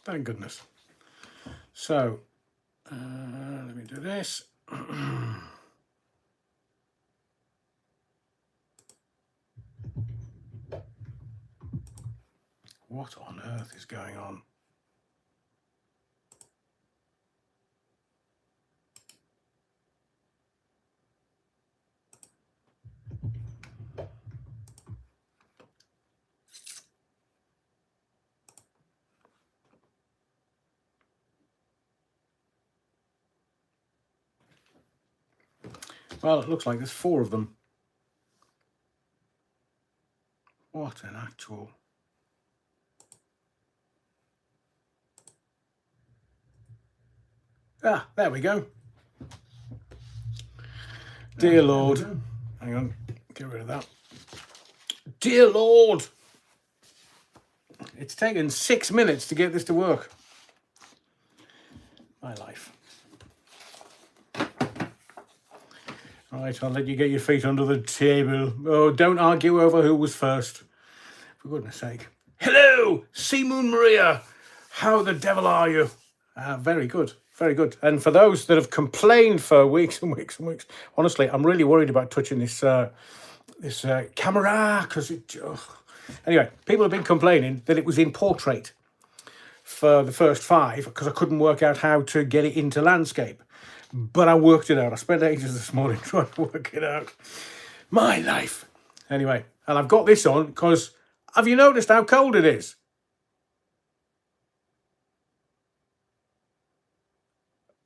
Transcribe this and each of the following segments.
Thank goodness. So, let me do this. What on earth is going on? Well, it looks like there's 4 of them. What an actual... Ah, there we go. Dear Lord. Hang on, get rid of that. Dear Lord. It's taken 6 minutes to get this to work. My life. Right, I'll let you get your feet under the table. Oh, don't argue over who was first. For goodness sake. Hello, Seamoon Maria. How the devil are you? Very good, very good. And for those that have complained for weeks and weeks and weeks, honestly, I'm really worried about touching this camera because it... Anyway, people have been complaining that it was in portrait for the first 5 because I couldn't work out how to get it into landscape. But I worked it out. I spent ages this morning trying to work it out. My life. Anyway, and I've got this on because have you noticed how cold it is?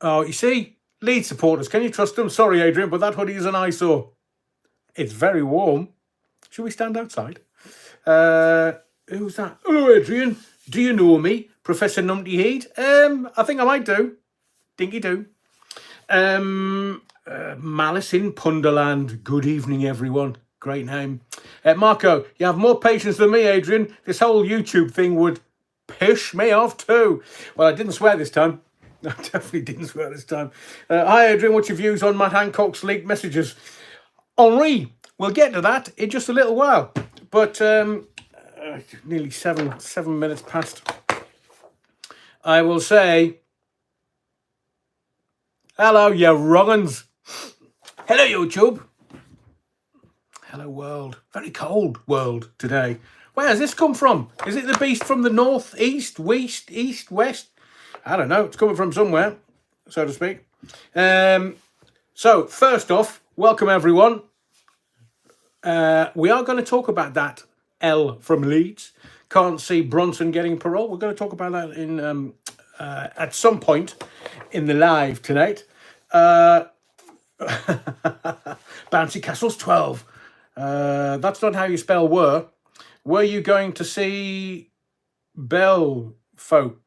Oh, you see, Leeds supporters, can you trust them? Sorry, Adrian, but that hoodie is an eyesore. It's very warm. Should we stand outside? Who's that? Hello, Adrian. Do you know me? Professor Numpty Heat? I think I might do. Dinky do. Malice in Punderland. Good evening, everyone. Great name. Marco, you have more patience than me, Adrian. This whole YouTube thing would piss me off too. Well, I didn't swear this time. I definitely didn't swear this time. Hi, Adrian. What's your views on Matt Hancock's leaked messages? Henri, we'll get to that in just a little while. But nearly seven minutes past. I will say... Hello, you wrong'uns. Hello, YouTube. Hello, world. Very cold world today. Where has this come from? Is it the beast from the north, east, west? I don't know. It's coming from somewhere, so to speak. So, first off, welcome, everyone. We are going to talk about that L from Leeds. Can't see Bronson getting parole. We're going to talk about that in... at some point in the live tonight. Bouncy Castles 12. That's not how you spell were. Were you going to see Belfolk?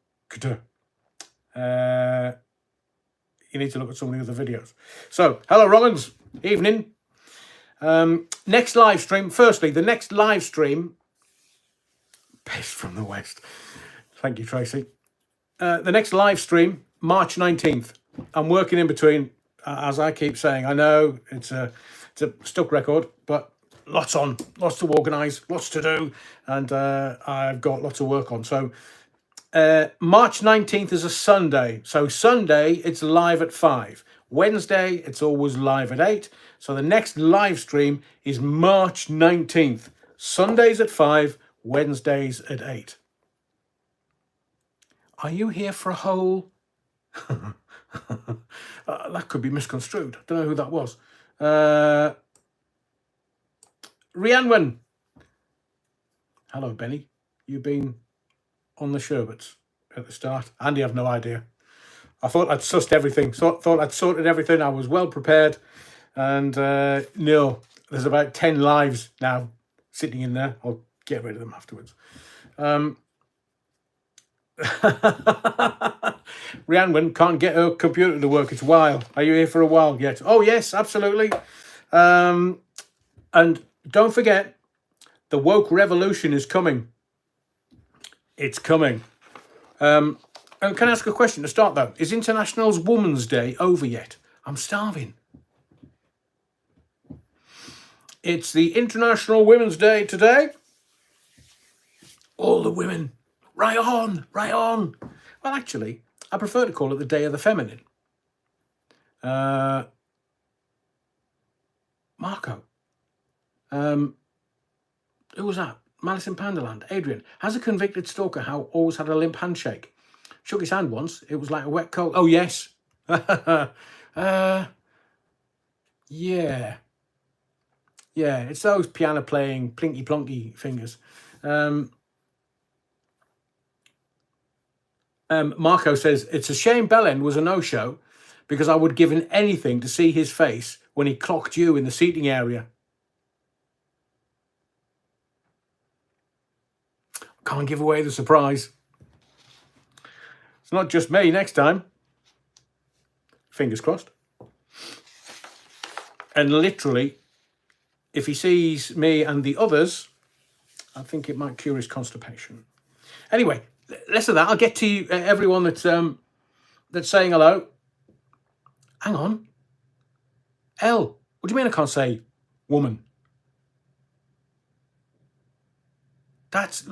You need to look at some of the other videos. So, hello, Romans. Evening. Next live stream. Firstly, the next live stream. Pissed from the West. Thank you, Tracy. The next live stream, March 19th. I'm working in between, as I keep saying. I know it's a stuck record, but lots on, lots to organise, lots to do, and I've got lots of work on. So March 19th is a Sunday. So Sunday, it's live at 5. Wednesday, it's always live at 8. So the next live stream is March 19th. Sundays at 5, Wednesdays at 8. Are you here for a whole... that could be misconstrued. I don't know who that was. Rhianwen. Hello, Benny. You've been on the sherbets at the start. Andy, I've no idea. I thought I'd sussed everything. Thought I'd sorted everything. I was well prepared. And no, there's about 10 lives now sitting in there. I'll get rid of them afterwards. Rhianwen can't get her computer to work. It's wild. Are you here for a while yet? Oh, yes, absolutely. And don't forget, the woke revolution is coming. It's coming. And can I ask a question to start, though? Is International Women's Day over yet? I'm starving. It's the International Women's Day today. All the women. Right on, right on. Well, actually, I prefer to call it the Day of the Feminine. Marco. Who was that? Malice in Pandaland. Adrian. Has a convicted stalker always had a limp handshake? Shook his hand once. It was like a wet coat. Oh, yes. Yeah. Yeah, it's those piano playing, plinky plonky fingers. Marco says, it's a shame Bellend was a no-show because I would have given anything to see his face when he clocked you in the seating area. Can't give away the surprise. It's not just me next time. Fingers crossed. And literally, if he sees me and the others, I think it might cure his constipation. Anyway, less of that. I'll get to you, everyone that's saying hello. Hang on. What do you mean I can't say woman? That's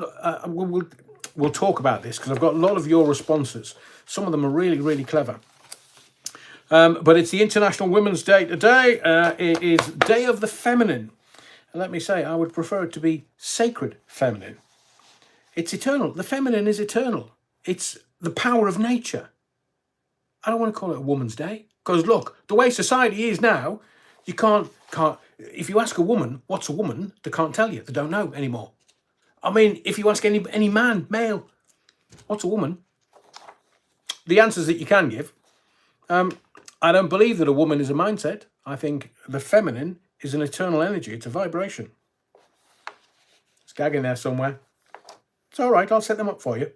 we'll talk about this because I've got a lot of your responses. Some of them are really, really clever. But it's the International Women's Day today. It is Day of the Feminine. And let me say, I would prefer it to be sacred feminine. It's eternal. The feminine is eternal. It's the power of nature. I don't want to call it a woman's day. Because look, the way society is now, you can't. If you ask a woman, what's a woman, they can't tell you. They don't know anymore. I mean, if you ask any man, male, what's a woman? The answers that you can give. I don't believe that a woman is a mindset. I think the feminine is an eternal energy. It's a vibration. It's gagging there somewhere. It's all right. I'll set them up for you.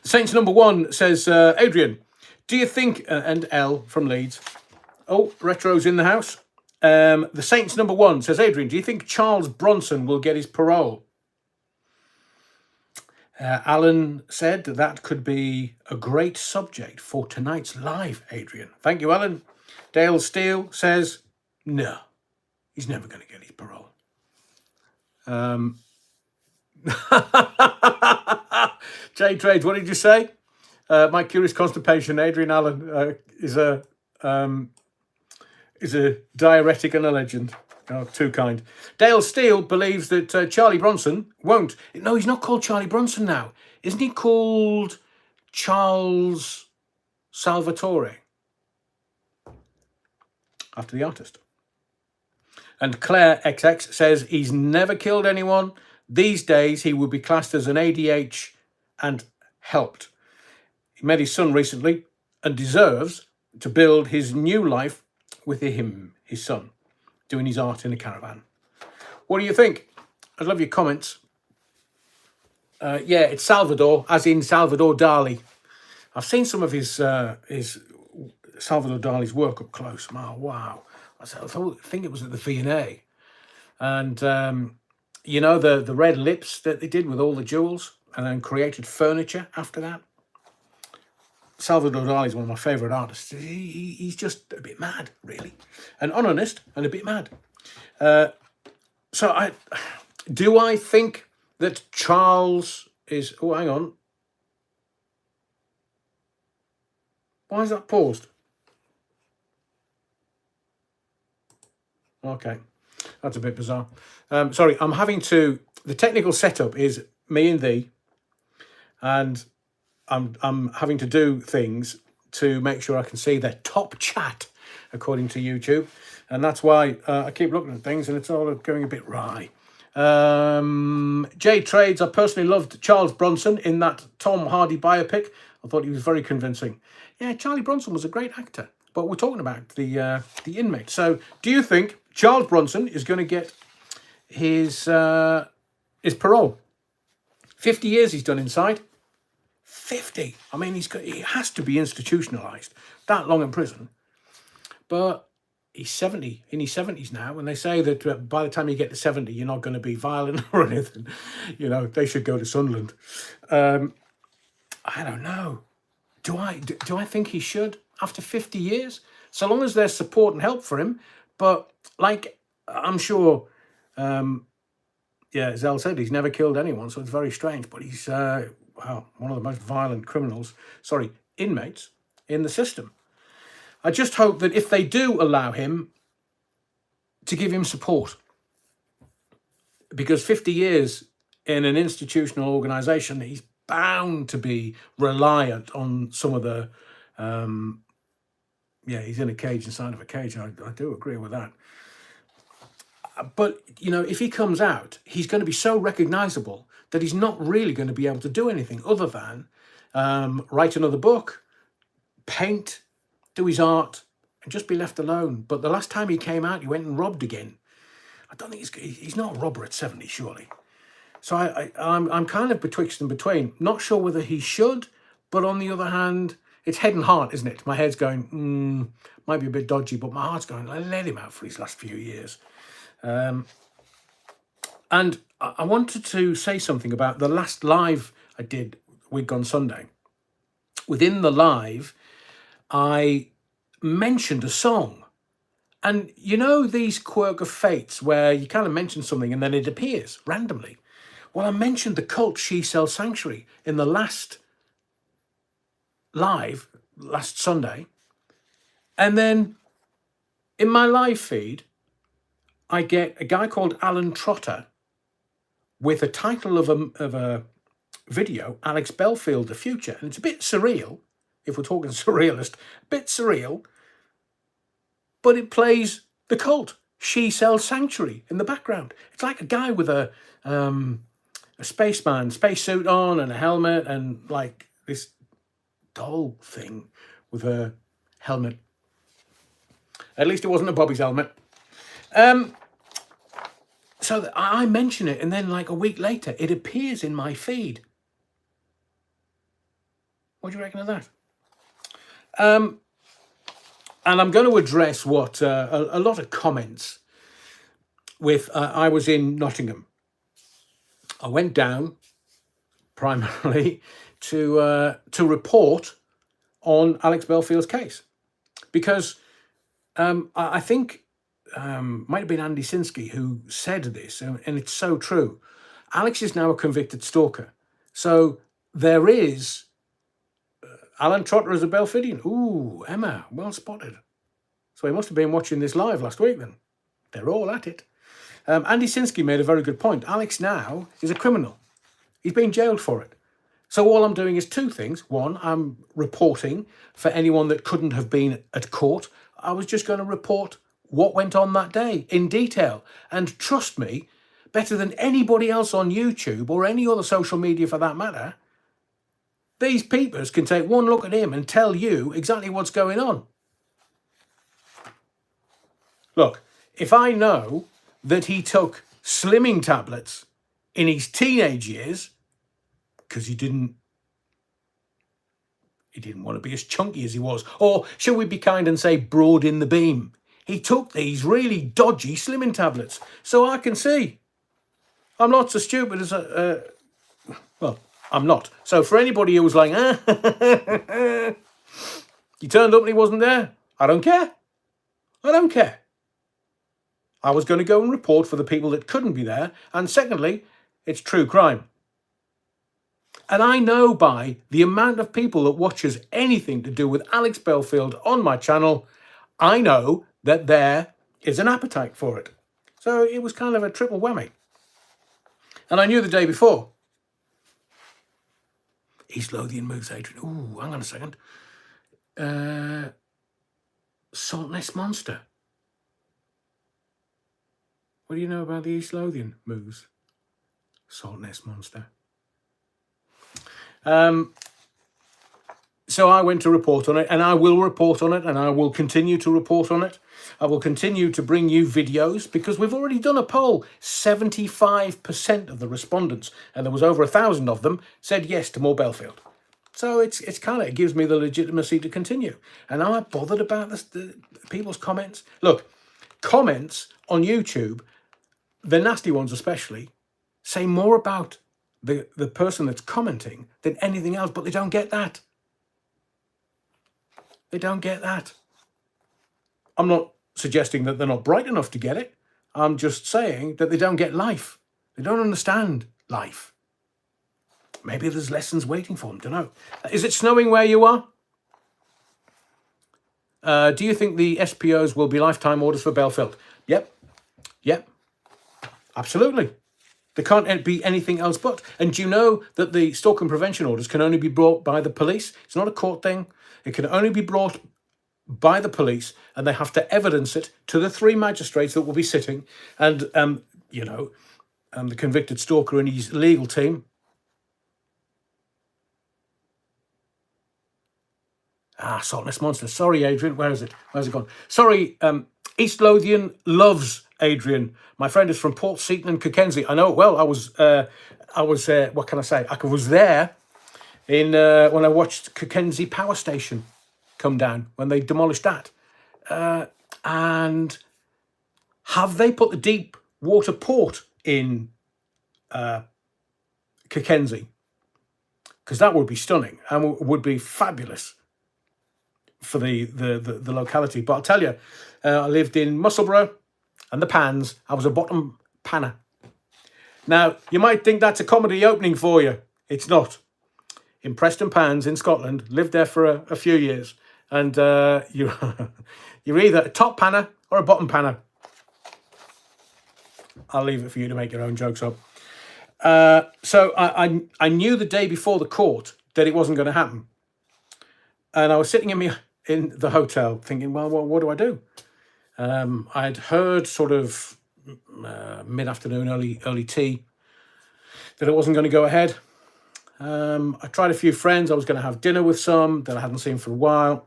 Saints number 1 says, Adrian, do you think, and L from Leeds. Oh, Retro's in the house. The Saints number 1 says, Adrian, do you think Charles Bronson will get his parole? Alan said that could be a great subject for tonight's live, Adrian. Thank you, Alan. Dale Steele says, no, he's never going to get his parole. Jay Trades, what did you say? My curious constipation, Adrian Allen is a diuretic and a legend. Oh, too kind. Dale Steele believes that Charlie Bronson won't. No, he's not called Charlie Bronson now. Isn't he called Charles Salvatore? After the artist. And Claire XX says he's never killed anyone. These days, he would be classed as an ADH and helped. He met his son recently and deserves to build his new life with him, his son, doing his art in a caravan. What do you think? I'd love your comments. Yeah, it's Salvador, as in Salvador Dali. I've seen some of his Salvador Dali's work up close. Oh, wow. I think it was at the V&A. And, you know, the red lips that they did with all the jewels and then created furniture after that. Salvador Dali is one of my favourite artists. He's just a bit mad, really. And honest and a bit mad. So do I think that Charles is... Oh, hang on. Why is that paused? Okay. That's a bit bizarre. Sorry, I'm having to... The technical setup is me and thee. And I'm having to do things to make sure I can see their top chat, according to YouTube. And that's why I keep looking at things and it's all going a bit wry. Jay Trades, I personally loved Charles Bronson in that Tom Hardy biopic. I thought he was very convincing. Yeah, Charlie Bronson was a great actor. But we're talking about the inmate. So do you think Charles Bronson is going to get his parole? 50 years he's done inside. 50. I mean, he has to be institutionalized that long in prison. But he's 70, in his 70s now, and they say that by the time you get to 70, you're not going to be violent or anything. You know, they should go to Sunderland. I don't know. Do I think he should after 50 years? So long as there's support and help for him. But like, I'm sure, yeah, Zell said he's never killed anyone, so it's very strange. But he's, wow, one of the most violent inmates in the system. I just hope that if they do allow him, to give him support, because 50 years in an institutional organisation, he's bound to be reliant on some of the, he's in a cage inside of a cage. I do agree with that. But, if he comes out, he's going to be so recognisable that he's not really going to be able to do anything other than write another book, paint, do his art, and just be left alone. But the last time he came out, he went and robbed again. I don't think he's not a robber at 70, surely. So I'm kind of betwixt and between. Not sure whether he should, but on the other hand, it's head and heart, isn't it? My head's going, might be a bit dodgy, but my heart's going, let him out for his last few years. And I wanted to say something about the last live I did with Gone Sunday. Within the live, I mentioned a song. And these quirk of fates where you kind of mention something and then it appears randomly. Well, I mentioned the cult She Sells Sanctuary in the last live, last Sunday. And then in my live feed, I get a guy called Alan Trotter with a title of a video, Alex Belfield, The Future. And it's a bit surreal, if we're talking surrealist, a bit surreal. But it plays the cult She Sells Sanctuary in the background. It's like a guy with a spacesuit on and a helmet and like this doll thing with a helmet. At least it wasn't a Bobby's helmet. So I mention it, and then like a week later, it appears in my feed. What do you reckon of that? And I'm going to address what a lot of comments with. I was in Nottingham. I went down primarily to report on Alex Belfield's case, because I think might have been Andy Sinsky who said this, and it's so true. Alex is now a convicted stalker, so there is. Alan Trotter as a Belfidian. Ooh, Emma, well spotted. So he must have been watching this live last week then. They're all at it. Andy Sinsky made a very good point. Alex now is a criminal. He's been jailed for it. So all I'm doing is two things. One, I'm reporting for anyone that couldn't have been at court. I was just going to report what went on that day in detail. And trust me, better than anybody else on YouTube or any other social media for that matter, these peepers can take one look at him and tell you exactly what's going on. Look, if I know that he took slimming tablets in his teenage years because he didn't want to be as chunky as he was, or shall we be kind and say broad in the beam, he took these really dodgy slimming tablets. So I can see. I'm not so stupid as I'm not. So for anybody who was like, he turned up and he wasn't there, I don't care. I don't care. I was going to go and report for the people that couldn't be there. And secondly, it's true crime. And I know by the amount of people that watches anything to do with Alex Belfield on my channel, I know that there is an appetite for it. So it was kind of a triple whammy. And I knew the day before. East Lothian moves, Adrian. Ooh, hang on a second. Saltness Monster. What do you know about the East Lothian moves? Saltness Monster. So I went to report on it, and I will report on it, and I will continue to report on it. I will continue to bring you videos, because we've already done a poll. 75% of the respondents, and there was over 1,000 of them, said yes to more Belfield. So it's kind of, it gives me the legitimacy to continue. And am I bothered about the people's comments? Look, comments on YouTube, the nasty ones especially, say more about the person that's commenting than anything else, but they don't get that. They don't get that. I'm not suggesting that they're not bright enough to get it. I'm just saying that they don't get life. They don't understand life. Maybe there's lessons waiting for them. Don't know. Is it snowing where you are? Do you think the SPOs will be lifetime orders for Belfield? Yep. Yep. Absolutely. There can't be anything else but. And do you know that the stalking prevention orders can only be brought by the police? It's not a court thing. It can only be brought by the police, and they have to evidence it to the 3 magistrates that will be sitting, and the convicted stalker and his legal team. Saltness Monster. Sorry, Adrian. Where is it? Where's it gone? Sorry, East Lothian loves Adrian. My friend is from Port Seton and Cockenzie. I know it well. I was what can I say? I was there in when I watched Cockenzie Power Station come down when they demolished that. And have they put the deep water port in Cockenzie? Because that would be stunning and would be fabulous for the locality. But I'll tell you, I lived in Musselburgh and the Pans. I was a bottom panner. Now, you might think that's a comedy opening for you. It's not. In Preston Pans in Scotland, lived there for a few years. And you're either a top panner or a bottom panner. I'll leave it for you to make your own jokes up. So I knew the day before the court that it wasn't going to happen. And I was sitting in the hotel thinking, well, what do I do? I'd heard sort of mid-afternoon, early tea, that it wasn't going to go ahead. I tried a few friends. I was going to have dinner with some that I hadn't seen for a while.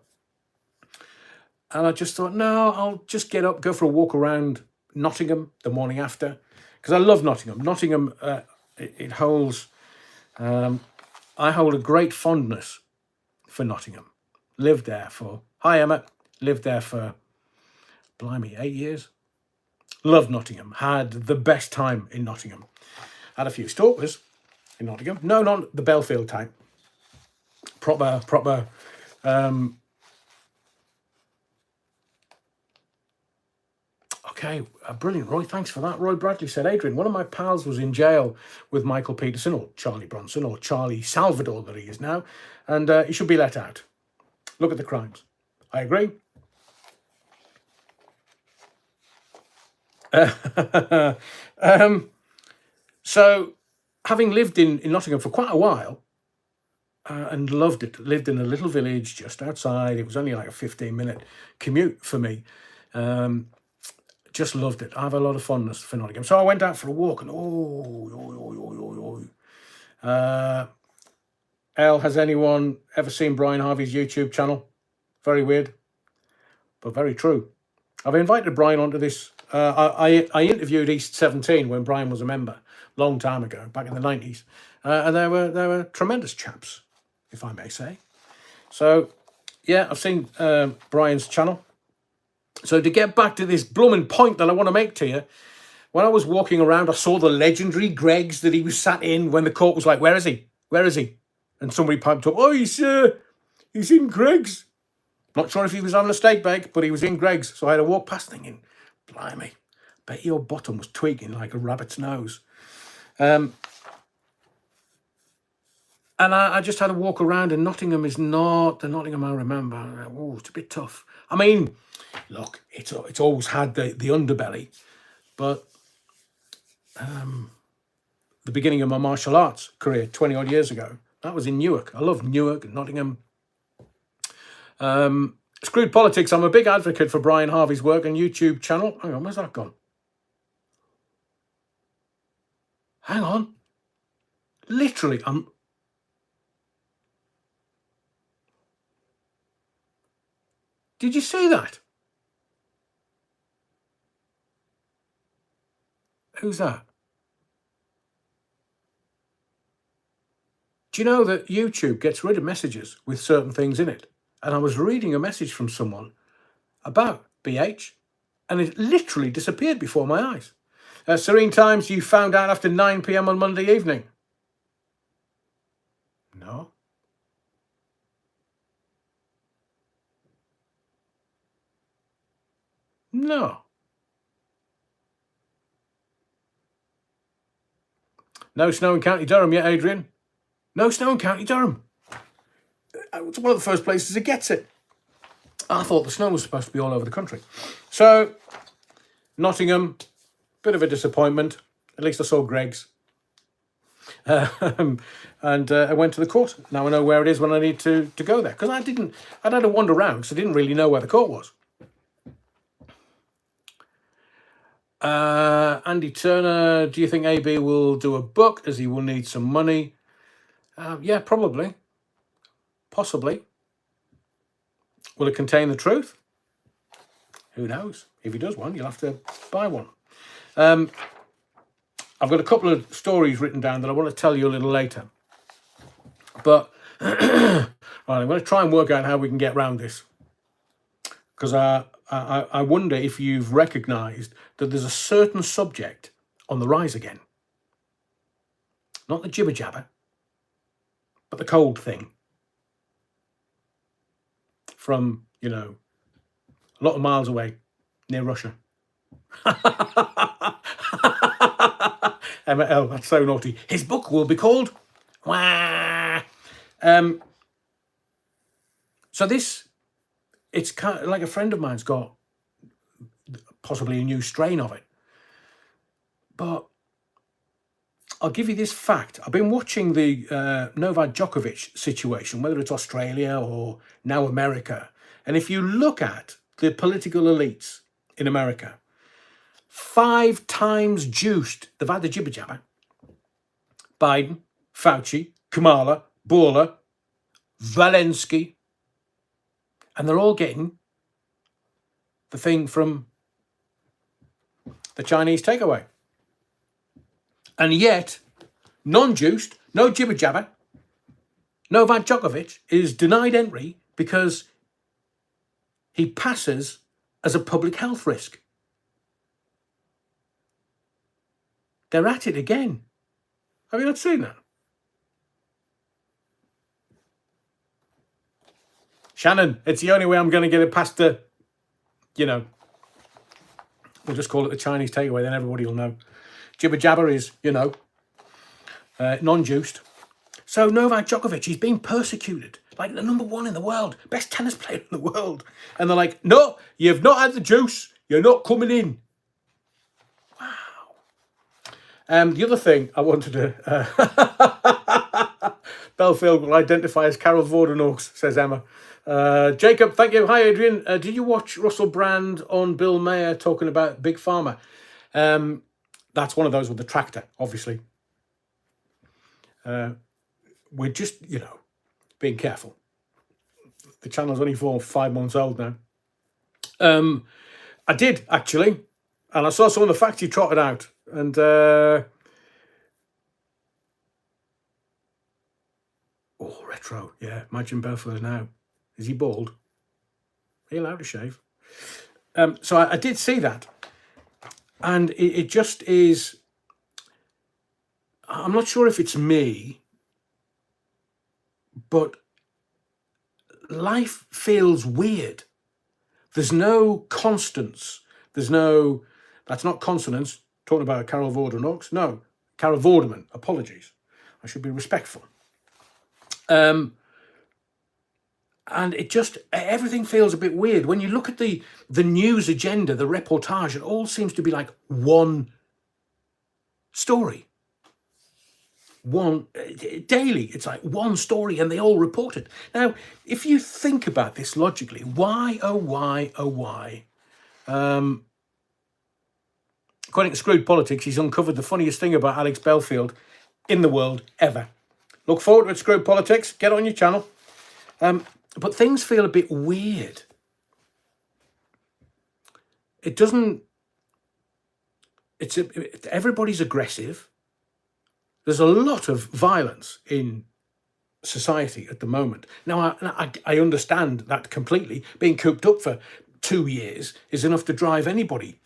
And I just thought, no, I'll just get up, go for a walk around Nottingham the morning after. Because I love Nottingham. Nottingham, it holds... I hold a great fondness for Nottingham. Lived there for... Hi, Emma. Lived there for, blimey, 8 years. Loved Nottingham. Had the best time in Nottingham. Had a few stalkers in Nottingham. No, not the Belfield type. Proper... Okay, brilliant, Roy. Thanks for that. Roy Bradley said, Adrian, one of my pals was in jail with Michael Peterson, or Charlie Bronson, or Charlie Salvador that he is now, and he should be let out. Look at the crimes. I agree. So, having lived in Nottingham for quite a while, and loved it, lived in a little village just outside. It was only like a 15-minute commute for me. Just loved it. I have a lot of fondness for Nottingham. So I went out for a walk and Elle, has anyone ever seen Brian Harvey's YouTube channel? Very weird, but very true. I've invited Brian onto this. I interviewed East 17 when Brian was a member, long time ago, back in the 90s. And they were tremendous chaps, if I may say. So, yeah, I've seen Brian's channel. So to get back to this blooming point that I want to make to you, when I was walking around, I saw the legendary Greggs that he was sat in when the court was like, where is he? Where is he? And somebody piped up, oh, he's in Greggs. Not sure if he was having a steak bake, but he was in Greggs. So I had to walk past thinking, blimey, bet your bottom was tweaking like a rabbit's nose. And I just had to walk around, and Nottingham is not the Nottingham I remember. Oh, it's a bit tough. I mean, look, it's always had the underbelly, but the beginning of my martial arts career 20 odd years ago, that was in Newark. I love Newark and Nottingham. Screwed Politics. I'm a big advocate for Brian Harvey's work and YouTube channel. Hang on, where's that gone? Hang on. Literally, Did you see that? Who's that? Do you know that YouTube gets rid of messages with certain things in it? And I was reading a message from someone about BH, and it literally disappeared before my eyes. Serene Times, you found out after 9 p.m. on Monday evening. No. No. No snow in County Durham yet, Adrian. No snow in County Durham. It's one of the first places it gets it. I thought the snow was supposed to be all over the country. So, Nottingham, bit of a disappointment. At least I saw Greg's. And I went to the court. Now I know where it is when I need to go there. Because I'd had to wander around because I didn't really know where the court was. Andy Turner, do you think AB will do a book as he will need some money? Yeah, probably. Possibly. Will it contain the truth? Who knows? If he does one, you'll have to buy one. I've got a couple of stories written down that I want to tell you a little later. But right, I'm going to try and work out how we can get around this. Because I wonder if you've recognised that there's a certain subject on the rise again. Not the jibber jabber, but the cold thing. From, a lot of miles away, near Russia. Emma L, that's so naughty. His book will be called Wah. So this, it's kind of like a friend of mine's got possibly a new strain of it. But I'll give you this fact. I've been watching the Novak Djokovic situation, whether it's Australia or now America. And if you look at the political elites in America, 5 times juiced, they've had the jibber jabber. Biden, Fauci, Kamala, Bourla, Zelensky, and they're all getting the thing from the Chinese takeaway. And yet, non-juiced, no jibber jabber, Novak Djokovic is denied entry because he passes as a public health risk. They're at it again. Have you not seen that? Shannon, it's the only way I'm going to get it past the, we'll just call it the Chinese takeaway, then everybody will know. Jibber jabber is, non-juiced. So Novak Djokovic, he's being persecuted, like the -- in the world, best tennis player in the world. And they're like, no, you've not had the juice. You're not coming in. Wow. The other thing I wanted to... Belfield will identify as Carol Vordenaux, says Emma. Jacob, thank you. Hi, Adrian. Did you watch Russell Brand on Bill Maher talking about Big Pharma? That's one of those with the tractor, obviously. We're just, being careful. The channel's only 4 or 5 months old now. I did, actually. And I saw some of the facts he trotted out. And retro. Yeah, imagine Belfast now. Is he bald? Are you allowed to shave? So I did see that. And it just is... I'm not sure if it's me, but life feels weird. There's no constants. There's no... That's not consonants. Talking about Carol Vordenaux. No, Carol Vorderman. Apologies. I should be respectful. And it just... Everything feels a bit weird. When you look at the news agenda, the reportage, it all seems to be like one story. One daily, it's like one story and they all report it. Now, if you think about this logically, why? According to Screwed Politics, he's uncovered the funniest thing about Alex Belfield in the world ever. Look forward to it, Screwed Politics. Get on your channel. But things feel a bit weird. It doesn't... Everybody's aggressive. There's a lot of violence in society at the moment. Now, I understand that completely. Being cooped up for 2 years is enough to drive anybody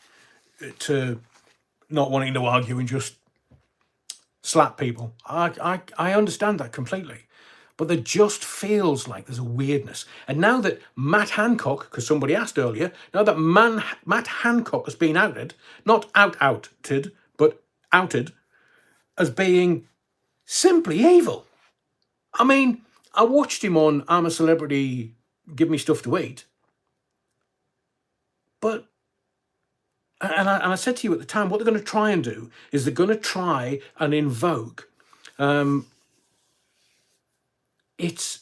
to not wanting to argue and just slap people. I understand that completely. But there just feels like there's a weirdness. And now that Matt Hancock, because somebody asked earlier, now that Matt Hancock has been outed, not outed, but outed, as being simply evil. I mean, I watched him on I'm a Celebrity, Give Me Stuff to Eat. But, and I said to you at the time, what they're going to try and do is they're going to try and invoke, it's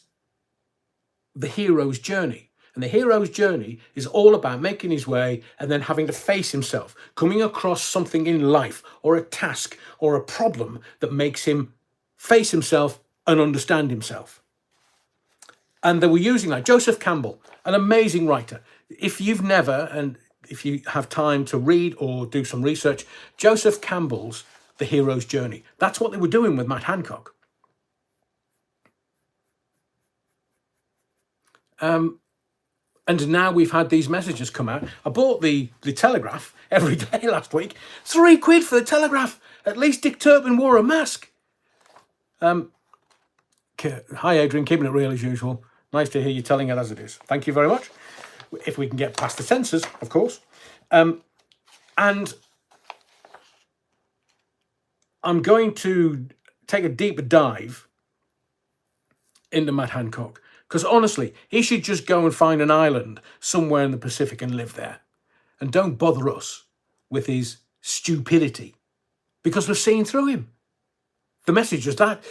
the hero's journey. And the hero's journey is all about making his way and then having to face himself, coming across something in life or a task or a problem that makes him face himself and understand himself. And they were using that. Joseph Campbell, an amazing writer. If you've never, and if you have time to read or do some research, Joseph Campbell's The Hero's Journey. That's what they were doing with Matt Hancock. And now we've had these messages come out. I bought the Telegraph every day last week. £3 for the Telegraph. At least Dick Turpin wore a mask. Hi, Adrian. Keeping it real as usual. Nice to hear you telling it as it is. Thank you very much. If we can get past the censors, of course. And I'm going to take a deeper dive into Matt Hancock. Because honestly, he should just go and find an island somewhere in the Pacific and live there. And don't bother us with his stupidity. Because we've seen through him. The message is that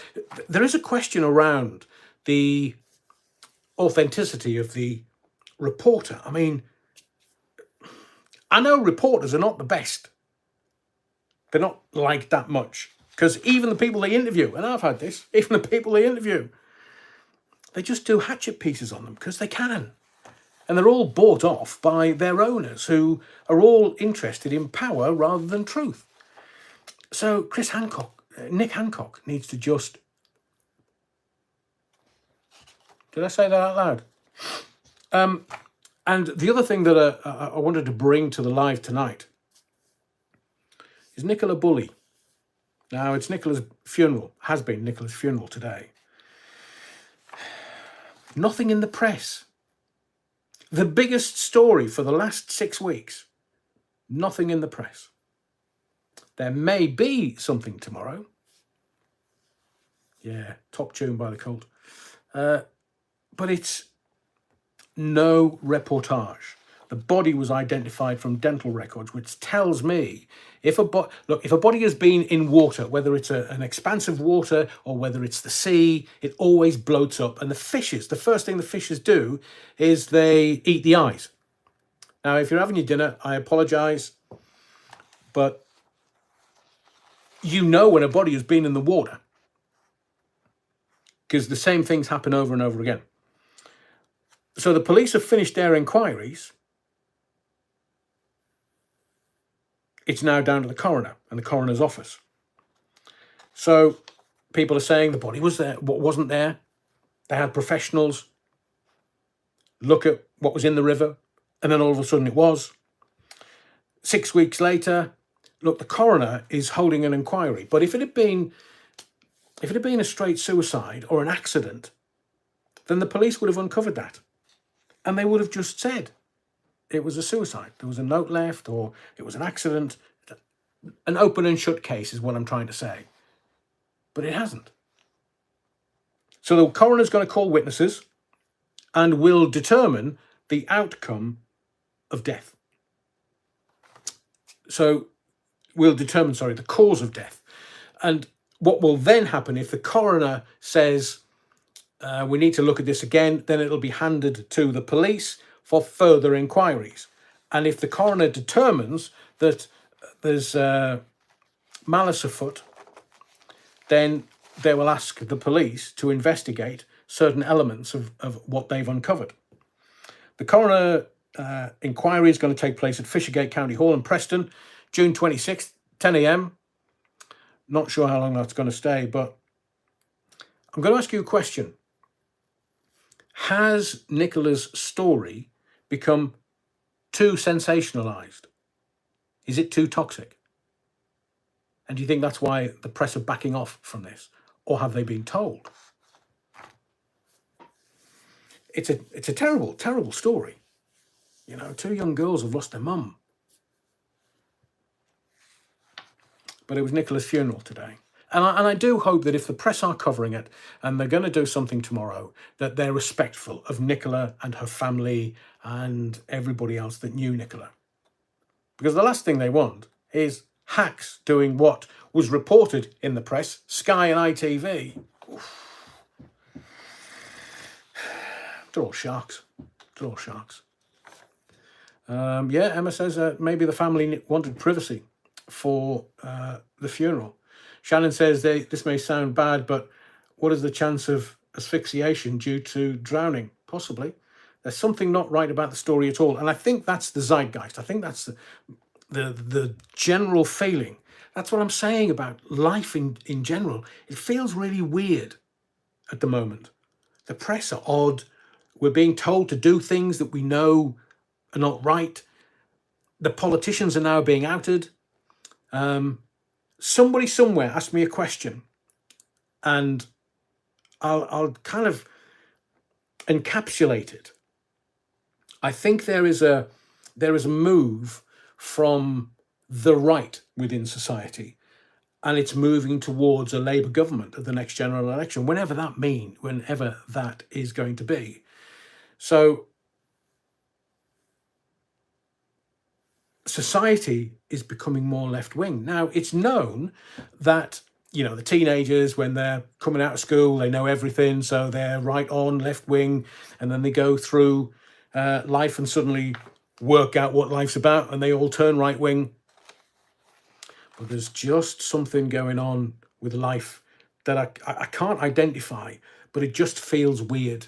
there is a question around the authenticity of the reporter. I mean, I know reporters are not the best. They're not liked that much. Because even the people they interview, and I've had this, even the people they interview, they just do hatchet pieces on them because they can. And they're all bought off by their owners who are all interested in power rather than truth. So Nick Hancock needs to just... Did I say that out loud? And the other thing that I wanted to bring to the live tonight is Nicola Bulley. Now, it's Nicola's funeral, has been Nicola's funeral today. Nothing in the press. The biggest story for the last 6 weeks. Nothing in the press. There may be something tomorrow. Yeah, top tune by The Cult. But it's no reportage. The body was identified from dental records, which tells me if a body has been in water, whether it's an expanse of water or whether it's the sea, it always bloats up. And the first thing the fishes do is they eat the eyes. Now, if you're having your dinner, I apologize, but you know when a body has been in the water because the same things happen over and over again. So the police have finished their inquiries. It's now down to the coroner and the coroner's office. So people are saying the body was there, what wasn't there. They had professionals look at what was in the river, and then all of a sudden it was. 6 weeks later, look, the coroner is holding an inquiry. But if it had been a straight suicide or an accident, then the police would have uncovered that. And they would have just said it was a suicide. There was a note left, or it was an accident. An open and shut case is what I'm trying to say. But it hasn't. So the coroner's going to call witnesses and will determine the outcome of death. So we'll determine, the cause of death. And what will then happen if the coroner says, we need to look at this again, then it'll be handed to the police for further inquiries. And if the coroner determines that there's malice afoot, then they will ask the police to investigate certain elements of what they've uncovered. The coroner inquiry is going to take place at Fishergate County Hall in Preston, June 26th, 10 a.m. Not sure how long that's going to stay, but I'm going to ask you a question. Has Nicola's story become too sensationalized? Is it too toxic? And do you think that's why the press are backing off from this? Or have they been told? It's a terrible, terrible story. You know, 2 young girls have lost their mum. But it was Nicola's funeral today. I do hope that if the press are covering it and they're going to do something tomorrow, that they're respectful of Nicola and her family and everybody else that knew Nicola. Because the last thing they want is hacks doing what was reported in the press, Sky and ITV. They're all sharks. They're all sharks. Yeah, Emma says maybe the family wanted privacy for the funeral. Shannon says this may sound bad, but what is the chance of asphyxiation due to drowning? Possibly. There's something not right about the story at all. And I think that's the zeitgeist. I think that's the general feeling. That's what I'm saying about life in general. It feels really weird at the moment. The press are odd. We're being told to do things that we know are not right. The politicians are now being outed. Somebody somewhere asked me a question, and I'll kind of encapsulate it. I think there is a move from the right within society, and it's moving towards a Labour government at the next general election, whenever that is going to be. So society is becoming more left-wing. Now, it's known that, the teenagers, when they're coming out of school, they know everything, so they're right on left-wing, and then they go through life and suddenly work out what life's about, and they all turn right-wing. But there's just something going on with life that I can't identify, but it just feels weird.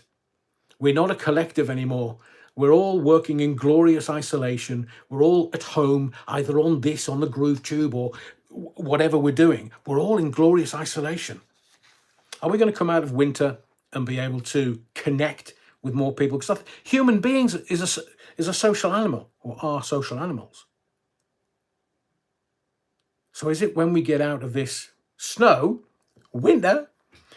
We're not a collective anymore. We're all working in glorious isolation. We're all at home, either on the Groove Tube or whatever we're doing. We're all in glorious isolation. Are we going to come out of winter and be able to connect with more people? Because human beings is a social animal, or are social animals. So is it when we get out of this snow, winter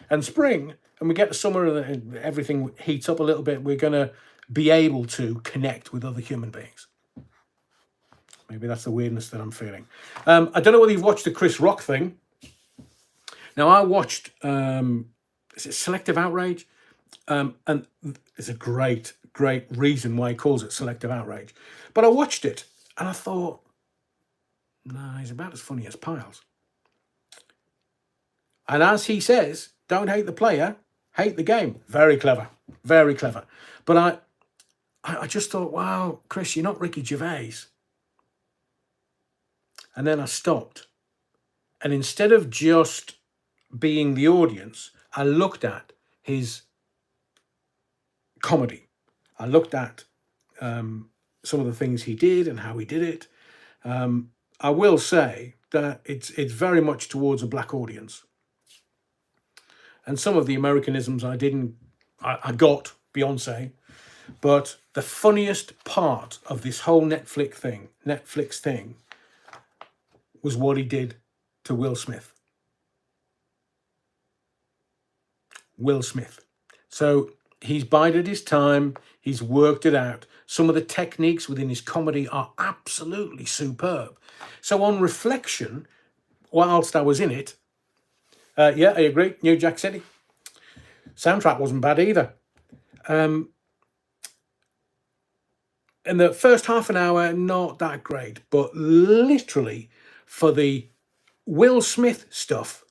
and spring, and we get to summer and everything heats up a little bit, we're going to be able to connect with other human beings? Maybe that's the weirdness that I'm feeling. I don't know whether you've watched the Chris Rock thing. Now, I watched, is it Selective Outrage? And it's a great reason why he calls it Selective Outrage. But I watched it and I thought, no, he's about as funny as Piles. And as he says, don't hate the player, hate the game. Very clever, very clever. But I just thought, wow, Chris, you're not Ricky Gervais. And then I stopped. And instead of just being the audience, I looked at his comedy. I looked at some of the things he did and how he did it. I will say that it's very much towards a black audience. And some of the Americanisms I got, Beyonce. But the funniest part of this whole Netflix thing, was what he did to Will Smith. Will Smith. So he's bided his time. He's worked it out. Some of the techniques within his comedy are absolutely superb. So on reflection, whilst I was in it, yeah, I agree. New Jack City. Soundtrack wasn't bad either. In the first half an hour, not that great, but literally for the Will Smith stuff,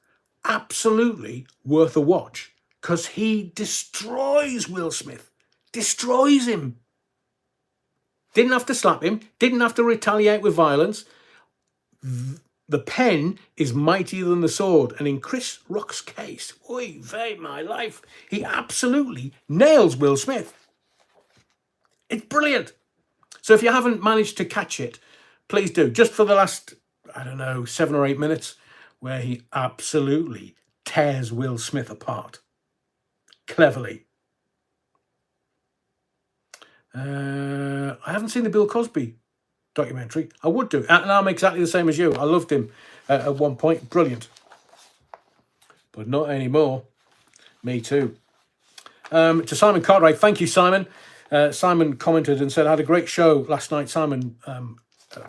absolutely worth a watch, because he destroys Will Smith, destroys him. Didn't have to slap him, didn't have to retaliate with violence. The pen is mightier than the sword, and in Chris Rock's case, oy vey, my life, he absolutely nails Will Smith. It's brilliant. So if you haven't managed to catch it, please do. Just for the last, 7 or 8 minutes, where he absolutely tears Will Smith apart. Cleverly. I haven't seen the Bill Cosby documentary. I would do. And I'm exactly the same as you. I loved him at one point. Brilliant. But not anymore. Me too. To Simon Cartwright. Thank you, Simon. Simon commented and said, I had a great show last night. Simon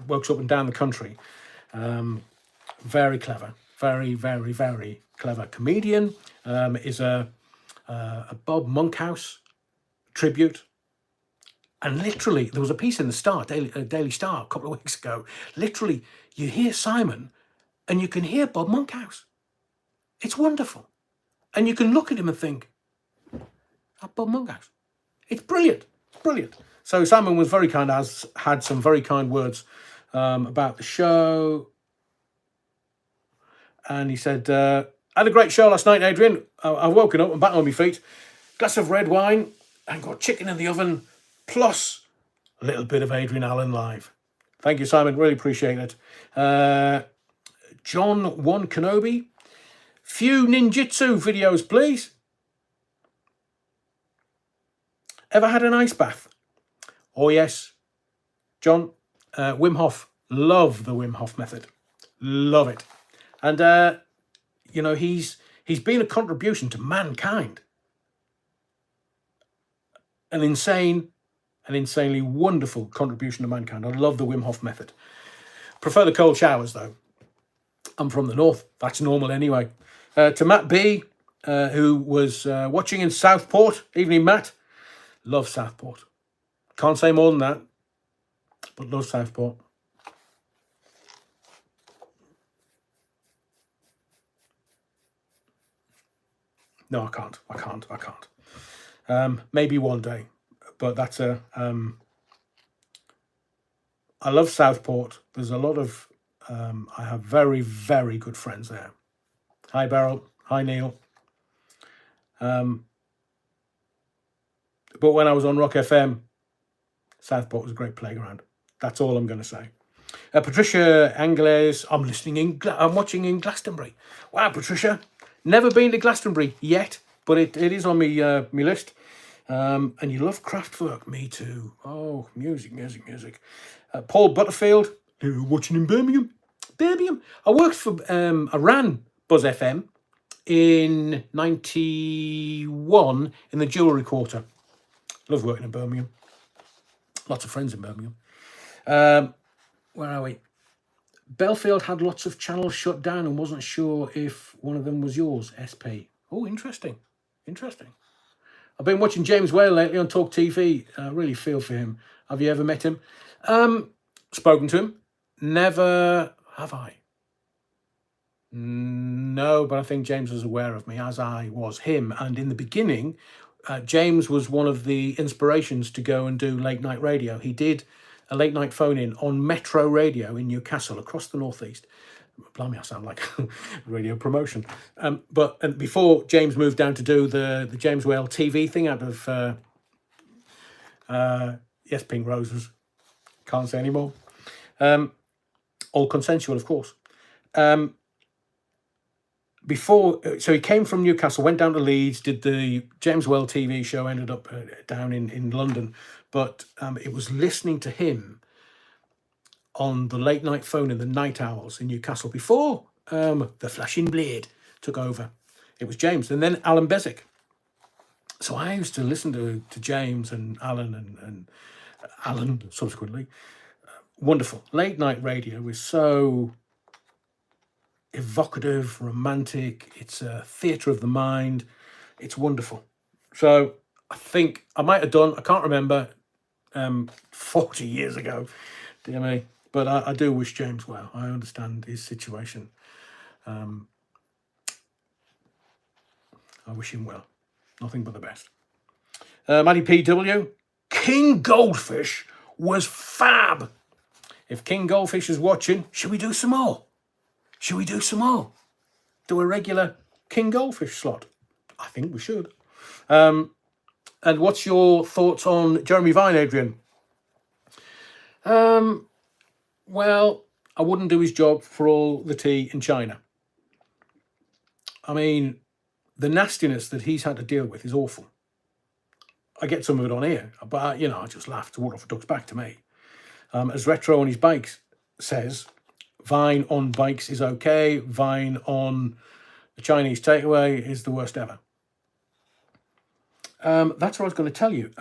works up and down the country. Very clever. very, very, very clever comedian. Is a Bob Monkhouse tribute. And literally, there was a piece in the Star, Daily Star, a couple of weeks ago. Literally, you hear Simon and you can hear Bob Monkhouse. It's wonderful. And you can look at him and think, oh, Bob Monkhouse. It's brilliant. It's brilliant. So Simon was very kind, had some very kind words about the show. And he said, I had a great show last night, Adrian. I've woken up and back on my feet. Glass of red wine and got chicken in the oven, plus a little bit of Adrian Allen live. Thank you, Simon. Really appreciate it. John 1 Kenobi. Few ninjutsu videos, please. Ever had an ice bath? Oh, yes. John, Wim Hof. Love the Wim Hof method. Love it. And, you know, he's been a contribution to mankind. An insanely wonderful contribution to mankind. I love the Wim Hof method. Prefer the cold showers, though. I'm from the north. That's normal anyway. To Matt B, who was watching in Southport. Evening, Matt. Love Southport. Can't say more than that, but love Southport. No, I can't. Maybe one day, but that's a... I love Southport. There's a lot of... I have very, very good friends there. Hi, Beryl. Hi, Neil. But when I was on Rock FM, Southport was a great playground. That's all I'm going to say. Patricia Angles, I'm watching in Glastonbury. Wow, Patricia. Never been to Glastonbury yet, but it is on my list. And you love Kraftwerk. Me too. Oh, music. Paul Butterfield, watching in Birmingham. I worked for, I ran Buzz FM in 91 in the Jewellery Quarter. Love working in Birmingham. Lots of friends in Birmingham. Where are we? Belfield had lots of channels shut down and wasn't sure if one of them was yours, SP. Oh, interesting. I've been watching James Whale lately on Talk TV. I really feel for him. Have you ever met him? Spoken to him? Never have I. No, but I think James was aware of me, as I was him. And in the beginning, James was one of the inspirations to go and do late night radio. He did a late night phone-in on Metro Radio in Newcastle, across the northeast. Blimey, I sound like radio promotion. But before James moved down to do the James Whale TV thing out of Yes, Pink Roses. Can't say anymore. All consensual, of course. So he came from Newcastle, went down to Leeds, did the James Whale TV show, ended up down in London. But it was listening to him on the late night phone in the Night Owls in Newcastle before the Flashing Blade took over. It was James and then Alan Beswick. So I used to listen to James and Alan and Alan subsequently. Wonderful. Late night radio is so evocative, romantic. It's a theatre of the mind. It's wonderful. So I think I might have done, I can't remember, 40 years ago, dear me. But I do wish James well. I understand his situation. I wish him well. Nothing but the best. Matty PW, King Goldfish was fab. If King Goldfish is watching, should we do some more? Do a regular King Goldfish slot? I think we should. And what's your thoughts on Jeremy Vine, Adrian? Well, I wouldn't do his job for all the tea in China. I mean, the nastiness that he's had to deal with is awful. I get some of it on here, but, I just laugh. It's water off a duck's back to me. As Retro on his bikes says, Vine on bikes is okay. Vine on the Chinese takeaway is the worst ever. That's what I was going to tell you.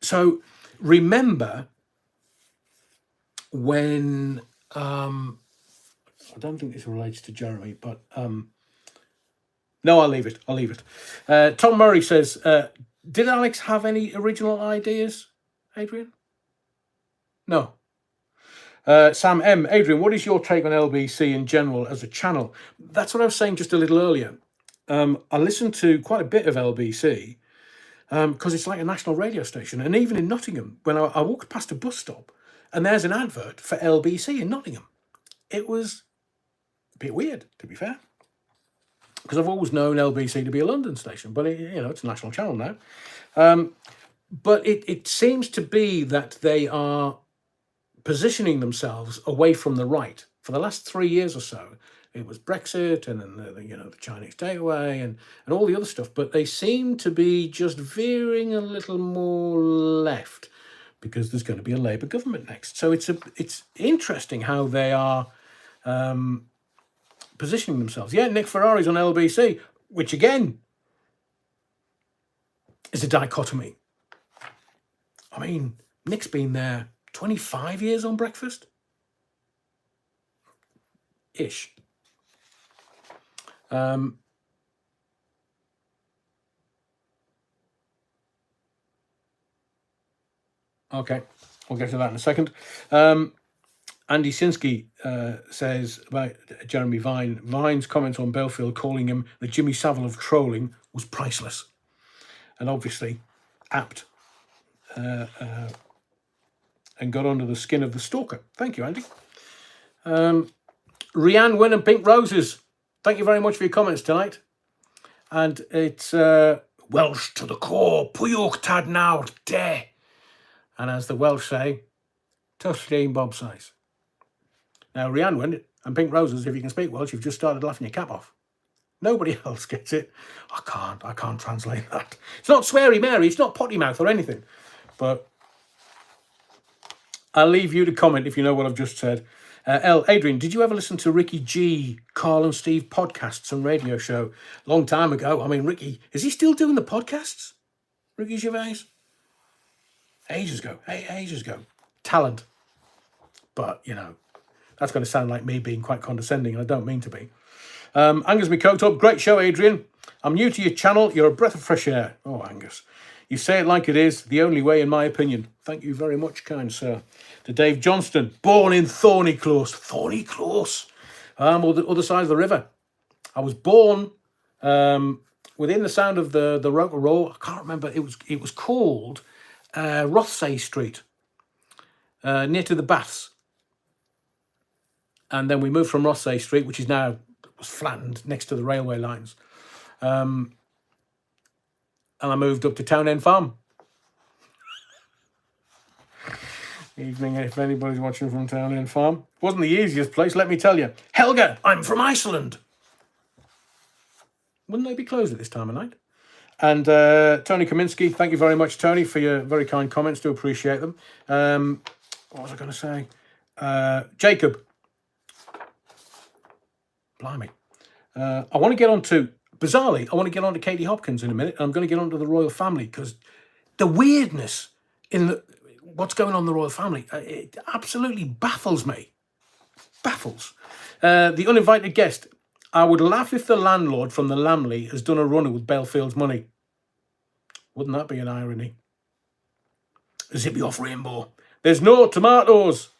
So remember when, I don't think this relates to Jeremy, but no, I'll leave it. Tom Murray says, did Alex have any original ideas, Adrian? No. Sam M. Adrian, what is your take on LBC in general as a channel? That's what I was saying just a little earlier. I listened to quite a bit of LBC because it's like a national radio station. And even in Nottingham, when I walked past a bus stop and there's an advert for LBC in Nottingham, it was a bit weird, to be fair, because I've always known LBC to be a London station, but it's a national channel now. But it seems to be that they are positioning themselves away from the right for the last 3 years or so. It was Brexit and then the Chinese takeaway and all the other stuff, but they seem to be just veering a little more left because there's going to be a Labour government next. So it's interesting how they are positioning themselves. Yeah, Nick Ferrari's on LBC, which again is a dichotomy. I mean, Nick's been there 25 years on breakfast? Ish. Okay, we'll get to that in a second. Andy Sinsky says about Jeremy Vine, Vine's comments on Belfield calling him the Jimmy Savile of trolling was priceless and obviously apt and got under the skin of the stalker. Thank you, Andy. Rianne Wynn and Pink Roses, thank you very much for your comments tonight. And it's Welsh to the core, pwywch tad nawr de. And as the Welsh say, Tushleen Bob size. Now, Rianne Wynn and Pink Roses, if you can speak Welsh, you've just started laughing your cap off. Nobody else gets it. I can't translate that. It's not sweary Mary, it's not potty mouth or anything. But I'll leave you to comment if you know what I've just said. Adrian, did you ever listen to Ricky G, Carl and Steve podcasts and radio show? Long time ago. I mean, Ricky, is he still doing the podcasts? Ricky Gervais? Ages ago. Talent. But, that's going to sound like me being quite condescending, and I don't mean to be. Angus McCote, great show, Adrian. I'm new to your channel. You're a breath of fresh air. Oh, Angus. You say it like it is, the only way, in my opinion. Thank you very much, kind sir. To Dave Johnston, born in Thornyclose. Thornyclose. Or the other side of the river. I was born within the sound of the Roker Row. I can't remember. It was called Rothsay Street, near to the Baths. And then we moved from Rothsay Street, which is now flattened next to the railway lines. And I moved up to Townend Farm. Evening, if anybody's watching from Townend Farm. Wasn't the easiest place, let me tell you. Helga, I'm from Iceland. Wouldn't they be closed at this time of night? And Tony Kaminsky, thank you very much, Tony, for your very kind comments. Do appreciate them. What was I going to say? Jacob. Blimey. I want to get on to, bizarrely, I want to get on to Katie Hopkins in a minute. I'm going to get on to the royal family because the weirdness in what's going on in the royal family, it absolutely baffles me. Baffles. The uninvited guest. I would laugh if the landlord from the Lamley has done a runner with Belfield's money. Wouldn't that be an irony? Zippy off Rainbow. There's no tomatoes.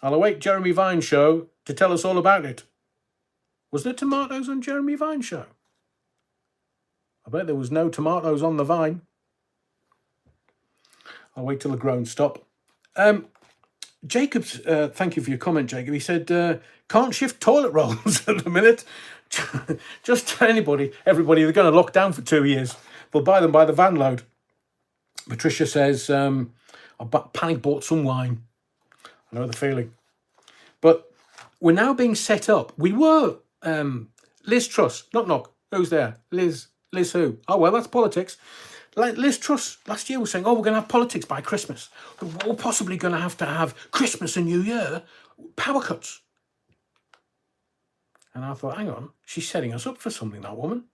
I'll await Jeremy Vine's show to tell us all about it. Was there tomatoes on Jeremy Vine's show? I bet there was no tomatoes on the vine. I'll wait till the groans stop. Jacob's, thank you for your comment, Jacob. He said, can't shift toilet rolls at the minute. Just tell everybody, they're going to lock down for 2 years. They'll buy them by the van load. Patricia says, I panic bought some wine. I know the feeling. But we're now being set up. We were, Liz Truss, knock. Who's there? Liz who? Oh, well, that's politics. Liz Truss last year was saying, we're going to have politics by Christmas. We're possibly going to have Christmas and New Year power cuts. And I thought, hang on, she's setting us up for something, that woman.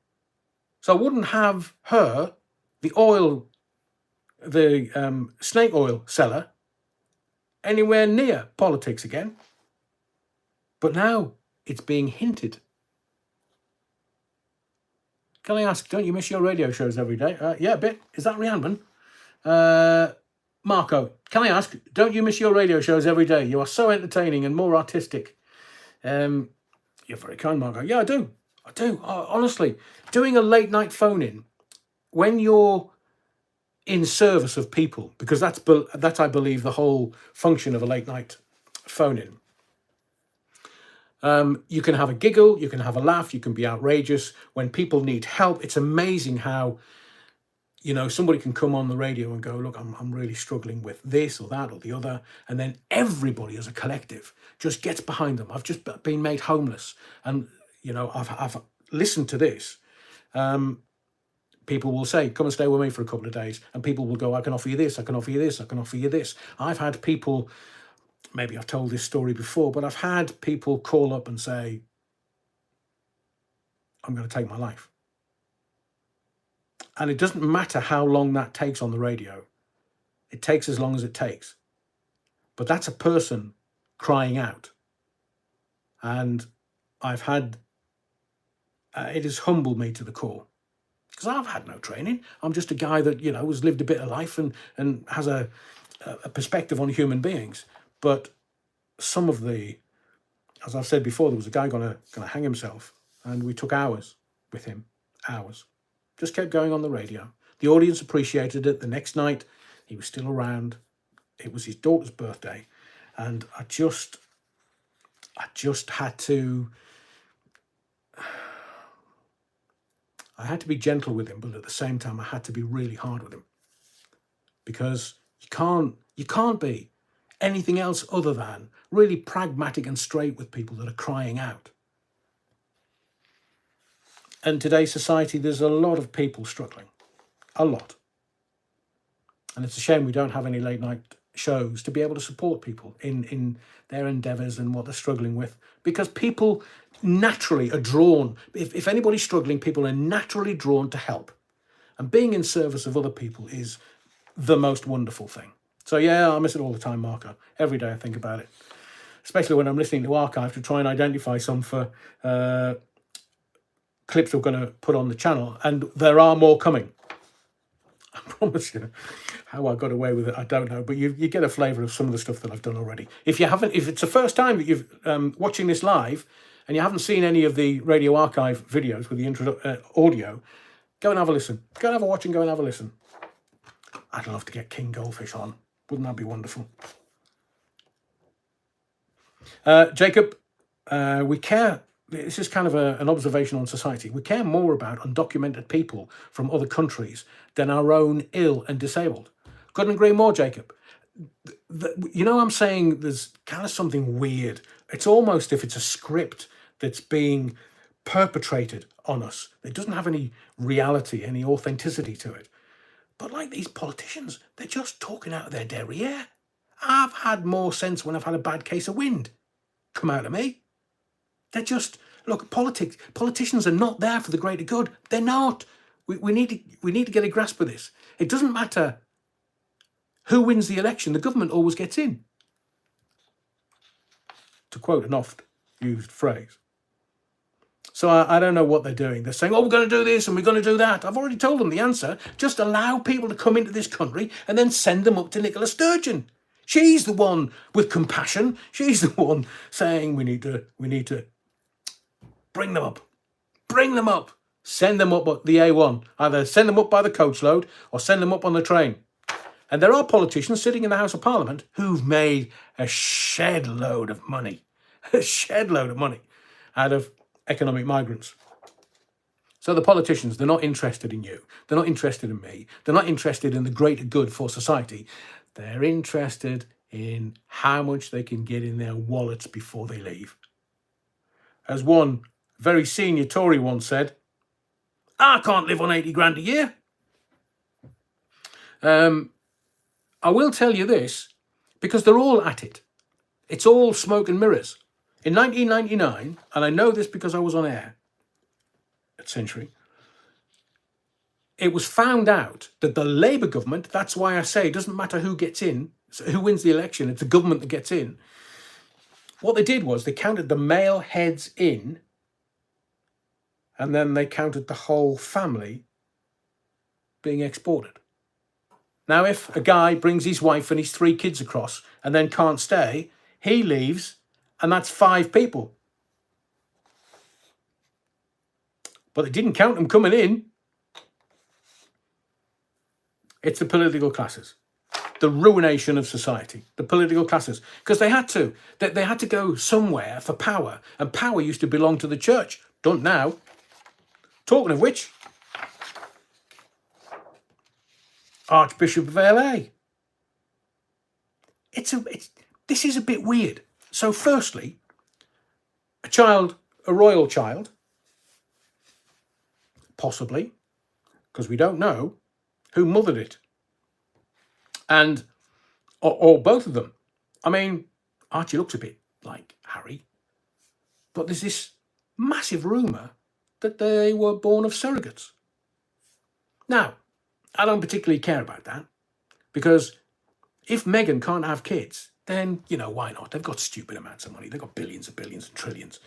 So I wouldn't have her, the snake oil seller, anywhere near politics again. But now it's being hinted. Can I ask, don't you miss your radio shows every day? Yeah, a bit. Is that Rhiannon? Marco, can I ask, don't you miss your radio shows every day? You are so entertaining and more artistic. You're very kind, Marco. Yeah, I do. Honestly, doing a late night phone-in, when you're in service of people, because that's I believe the whole function of a late night phone-in. You can have a giggle, you can have a laugh, you can be outrageous. When people need help, it's amazing how, somebody can come on the radio and go, look, I'm really struggling with this or that or the other. And then everybody as a collective just gets behind them. I've just been made homeless. And, I've listened to this. People will say, come and stay with me for a couple of days. And people will go, I can offer you this, I can offer you this, I can offer you this. I've had people, maybe I've told this story before, but I've had people call up and say, I'm going to take my life. And it doesn't matter how long that takes on the radio. It takes as long as it takes. But that's a person crying out. And I've had, it has humbled me to the core. Because I've had no training. I'm just a guy that, has lived a bit of life and has a perspective on human beings. But some of as I've said before, there was a guy going to hang himself. And we took hours with him. Hours. Just kept going on the radio. The audience appreciated it. The next night, he was still around. It was his daughter's birthday. And I just had to... I had to be gentle with him, but at the same time, I had to be really hard with him. Because you can't be anything else other than really pragmatic and straight with people that are crying out. In today's society, there's a lot of people struggling. A lot. And it's a shame we don't have any late night shows to be able to support people in their endeavours and what they're struggling with. Because people naturally are drawn, if anybody's struggling, people are naturally drawn to help. And being in service of other people is the most wonderful thing. So yeah, I miss it all the time, Marco. Every day I think about it. Especially when I'm listening to Archive to try and identify some for clips we're going to put on the channel. And there are more coming. I promise you. How I got away with it, I don't know. But you get a flavour of some of the stuff that I've done already. If it's the first time that you've watching this live and you haven't seen any of the Radio Archive videos with the intro audio, go and have a listen. Go and have a watch and go and have a listen. I'd love to get King Goldfish on. Wouldn't that be wonderful? Jacob, we care. This is kind of an observation on society. We care more about undocumented people from other countries than our own ill and disabled. Couldn't agree more, Jacob. I'm saying there's kind of something weird. It's almost if it's a script that's being perpetrated on us. It doesn't have any reality, any authenticity to it. But like these politicians, they're just talking out of their derriere. I've had more sense when I've had a bad case of wind come out of me. They're just, look, politicians are not there for the greater good. They're not. We need to get a grasp of this. It doesn't matter who wins the election, the government always gets in. To quote an oft-used phrase. So I don't know what they're doing. They're saying, oh, we're going to do this and we're going to do that. I've already told them the answer. Just allow people to come into this country and then send them up to Nicola Sturgeon. She's the one with compassion. She's the one saying we need to bring them up. Bring them up. Send them up the A1. Either send them up by the coachload or send them up on the train. And there are politicians sitting in the House of Parliament who've made a shed load of money. A shed load of money out of economic migrants. So the politicians, they're not interested in you. They're not interested in me. They're not interested in the greater good for society. They're interested in how much they can get in their wallets before they leave. As one very senior Tory once said, I can't live on 80 grand a year. I will tell you this, because they're all at it. It's all smoke and mirrors. In 1999, and I know this because I was on air at Century, it was found out that the Labour government, that's why I say it doesn't matter who gets in, who wins the election, it's the government that gets in, what they did was they counted the male heads in, and then they counted the whole family being exported. Now, if a guy brings his wife and his 3 kids across and then can't stay, he leaves, and that's 5 people. But they didn't count them coming in. It's the political classes, the ruination of society, the political classes, because they had to. They had to go somewhere for power, and power used to belong to the church. Don't now. Talking of which, Archbishop of LA. This is a bit weird. So firstly, a royal child, possibly, because we don't know who mothered it, and or both of them. I mean, Archie looks a bit like Harry, but there's this massive rumour that they were born of surrogates. Now, I don't particularly care about that, because if Meghan can't have kids, then, why not? They've got stupid amounts of money. They've got billions and billions and trillions.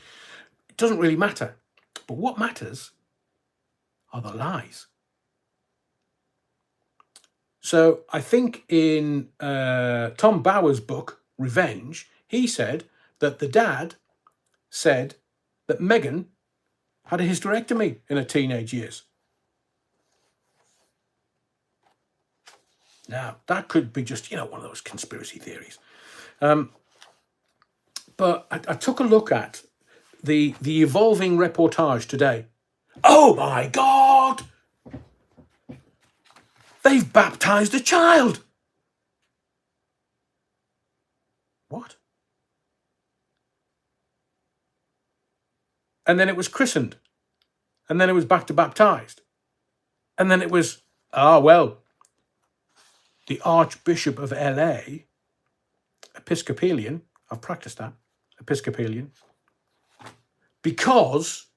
It doesn't really matter. But what matters are the lies. So I think in Tom Bower's book, Revenge, he said that the dad said that Meghan had a hysterectomy in her teenage years. Now, that could be just, one of those conspiracy theories. But I took a look at the evolving reportage today. Oh my God! They've baptized a child! What? And then it was christened. And then it was back to baptized. And then it was, the Archbishop of LA, Episcopalian, I've practiced that, Episcopalian, because,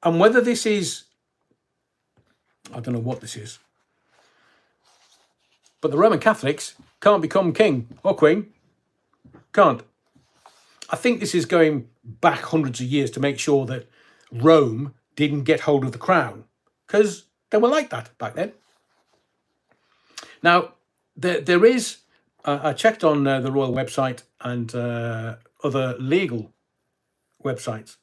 and whether this is, I don't know what this is, but the Roman Catholics can't become king or queen. Can't. I think this is going back hundreds of years to make sure that Rome didn't get hold of the crown, because they were like that back then. Now, there is, I checked on the royal website and other legal websites.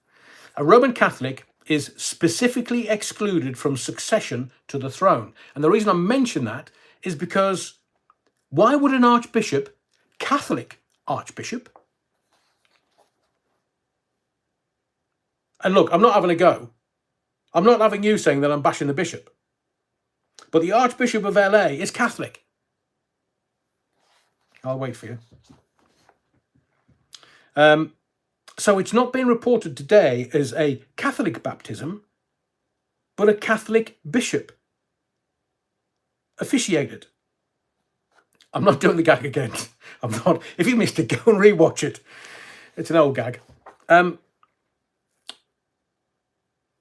A Roman Catholic is specifically excluded from succession to the throne. And the reason I mention that is because why would an archbishop, Catholic archbishop, and look, I'm not having a go. I'm not having you saying that I'm bashing the bishop. But the Archbishop of LA is Catholic. I'll wait for you. So it's not been reported today as a Catholic baptism, but a Catholic bishop officiated. I'm not doing the gag again. I'm not. If you missed it, go and rewatch it. It's an old gag.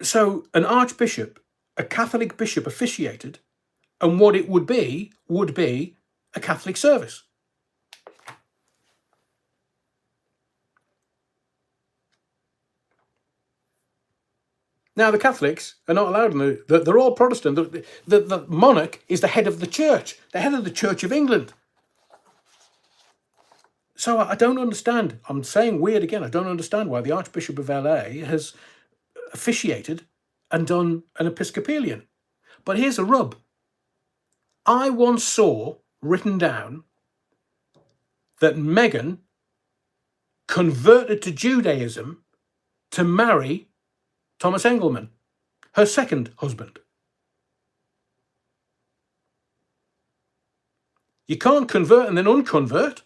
So an archbishop, a Catholic bishop officiated, and what it would be a Catholic service. Now, the Catholics are not allowed, they're all Protestant. The monarch is the head of the church, the head of the Church of England. So I don't understand. I'm saying weird again. I don't understand why the Archbishop of LA has officiated and done an Episcopalian. But here's a rub. I once saw written down that Meghan converted to Judaism to marry Thomas Engelman, her second husband. You can't convert and then unconvert.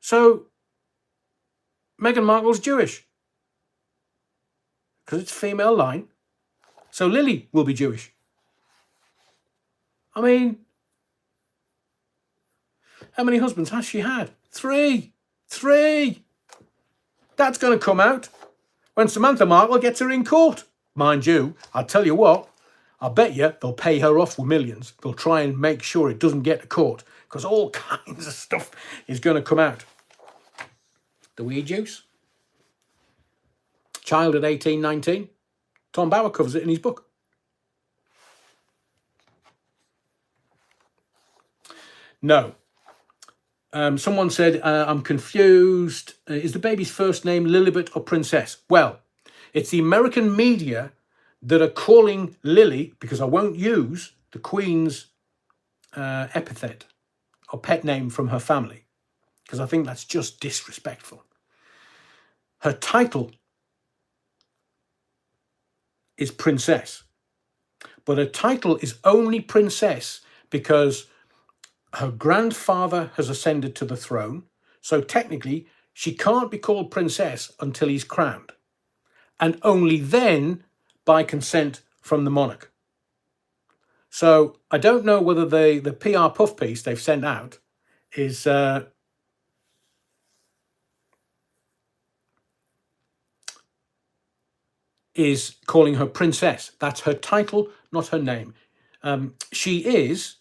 So Meghan Markle's Jewish because it's a female line. So Lily will be Jewish. I mean, how many husbands has she had? Three. That's going to come out when Samantha Markle gets her in court. Mind you, I'll tell you what, I bet you they'll pay her off with millions. They'll try and make sure it doesn't get to court because all kinds of stuff is going to come out. The weed use. Child at 18, 19. Tom Bauer covers it in his book. No. Someone said, I'm confused. Is the baby's first name Lilibet or Princess? Well, it's the American media that are calling Lily, because I won't use the Queen's epithet or pet name from her family, because I think that's just disrespectful. Her title is Princess, but her title is only Princess because her grandfather has ascended to the throne. So technically, she can't be called Princess until he's crowned, and only then by consent from the monarch. So I don't know whether the PR puff piece they've sent out is calling her Princess. That's her title, not her name. She is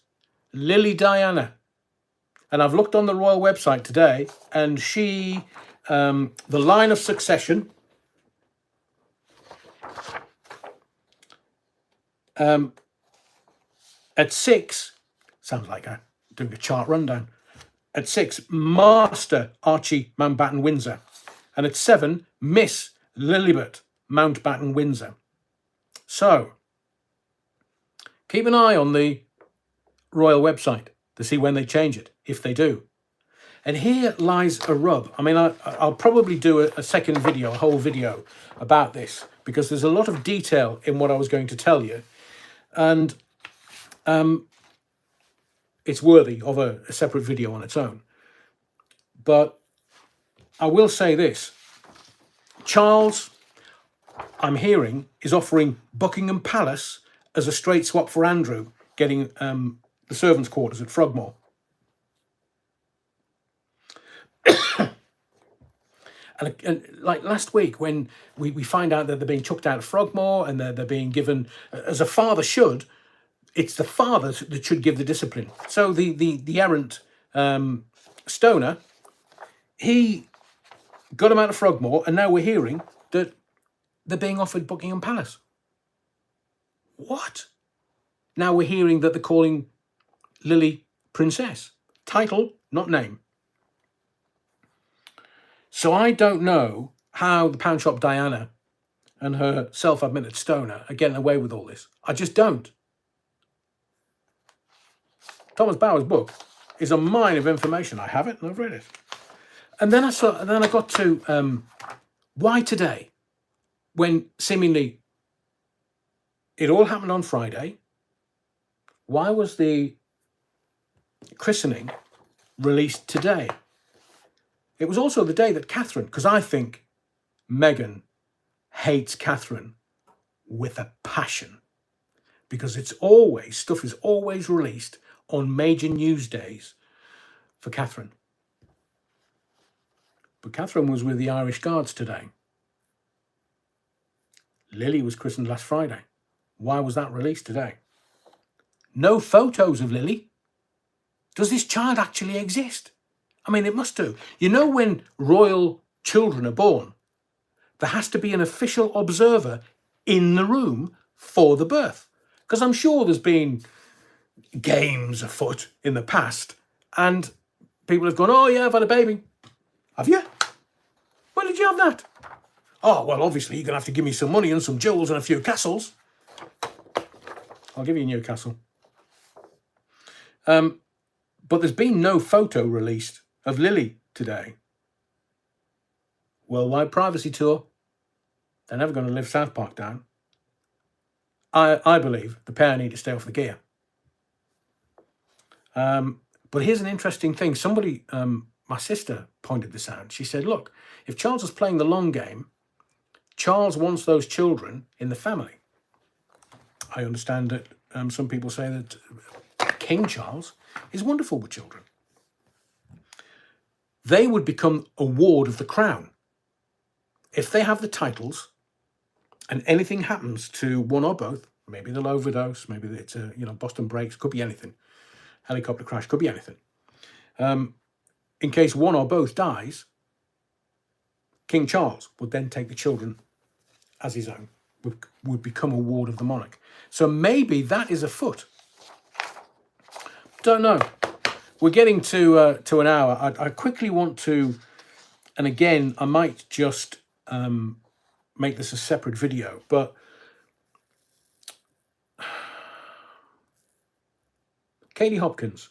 Lily Diana. And I've looked on the royal website today, and she, the line of succession, at 6, sounds like I'm doing a chart rundown. At 6, Master Archie Mountbatten Windsor. And at 7, Miss Lilibet Mountbatten Windsor. So, keep an eye on the royal website to see when they change it, if they do. And here lies a rub. I mean, I'll probably do a second video, a whole video about this, because there's a lot of detail in what I was going to tell you. And it's worthy of a separate video on its own. But I will say this. Charles, I'm hearing, is offering Buckingham Palace as a straight swap for Andrew, getting the servants' quarters at Frogmore. And like last week, when we find out that they're being chucked out of Frogmore and they're being given, as a father should, it's the father that should give the discipline. So the errant stoner, he got him out of Frogmore, and now we're hearing that they're being offered Buckingham Palace. What? Now we're hearing that they're calling Lily Princess. Title, not name. So I don't know how the pound shop Diana and her self-admitted stoner are getting away with all this. I just don't. Thomas Bauer's book is a mine of information. I have it and I've read it. And then I got to why today, when seemingly it all happened on Friday. Why was the christening released today? It was also the day that Catherine, because I think Meghan hates Catherine with a passion, because stuff is always released on major news days for Catherine. But Catherine was with the Irish Guards today. Lily was christened last Friday. Why was that released today? No photos of Lily. Does this child actually exist? I mean, it must do. You know, when royal children are born, there has to be an official observer in the room for the birth. Because I'm sure there's been games afoot in the past, and people have gone, oh yeah, I've had a baby. Have you? When did you have that? Oh, well, obviously you're going to have to give me some money and some jewels and a few castles. I'll give you a new castle. But there's been no photo released of Lily today. Worldwide privacy tour. They're never going to live South Park down. I believe the pair need to stay off the gear. But here's an interesting thing. Somebody, my sister pointed this out. She said, look, if Charles is playing the long game, Charles wants those children in the family. I understand that some people say that King Charles is wonderful with children. They would become a ward of the crown. If they have the titles and anything happens to one or both, maybe they'll overdose, maybe it's Boston breaks, could be anything. Helicopter crash, could be anything. In case one or both dies, King Charles would then take the children as his own, would become a ward of the monarch. So maybe that is afoot. Don't know. We're getting to an hour. I quickly want to, and again, I might just make this a separate video, but Katie Hopkins,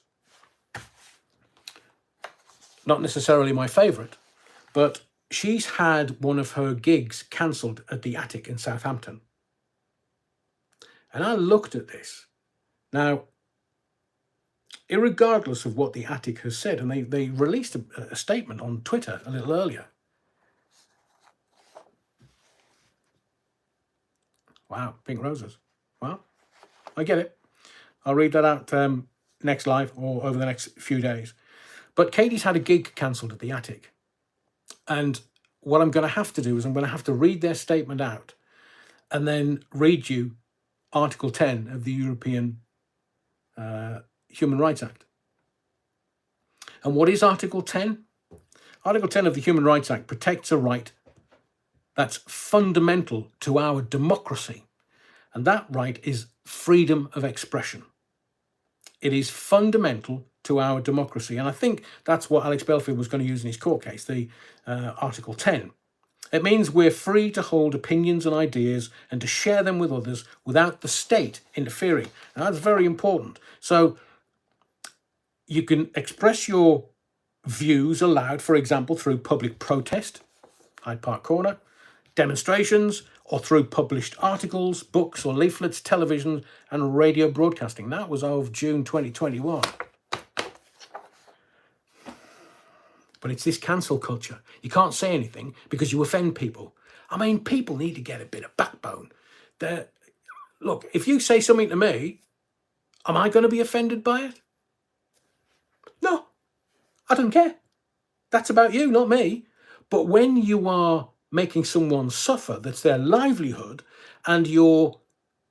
not necessarily my favourite, but she's had one of her gigs cancelled at the Attic in Southampton. And I looked at this. Now, irregardless of what the Attic has said, and they released a statement on Twitter a little earlier. Wow, pink roses. Well, I get it. I'll read that out next live or over the next few days. But Katie's had a gig cancelled at the Attic. And what I'm going to have to do is I'm going to have to read their statement out and then read you Article 10 of the European Human Rights Act. And what is Article 10? Article 10 of the Human Rights Act protects a right that's fundamental to our democracy. And that right is freedom of expression. It is fundamental to our democracy. And I think that's what Alex Belfield was going to use in his court case, the Article 10. It means we're free to hold opinions and ideas and to share them with others without the state interfering. And that's very important. So you can express your views aloud, for example, through public protest, Hyde Park Corner, demonstrations, or through published articles, books or leaflets, television and radio broadcasting. That was of June 2021. But it's this cancel culture. You can't say anything because you offend people. I mean, people need to get a bit of backbone. Look, if you say something to me, am I going to be offended by it? No, I don't care. That's about you, not me. But when you are making someone suffer, that's their livelihood, and you're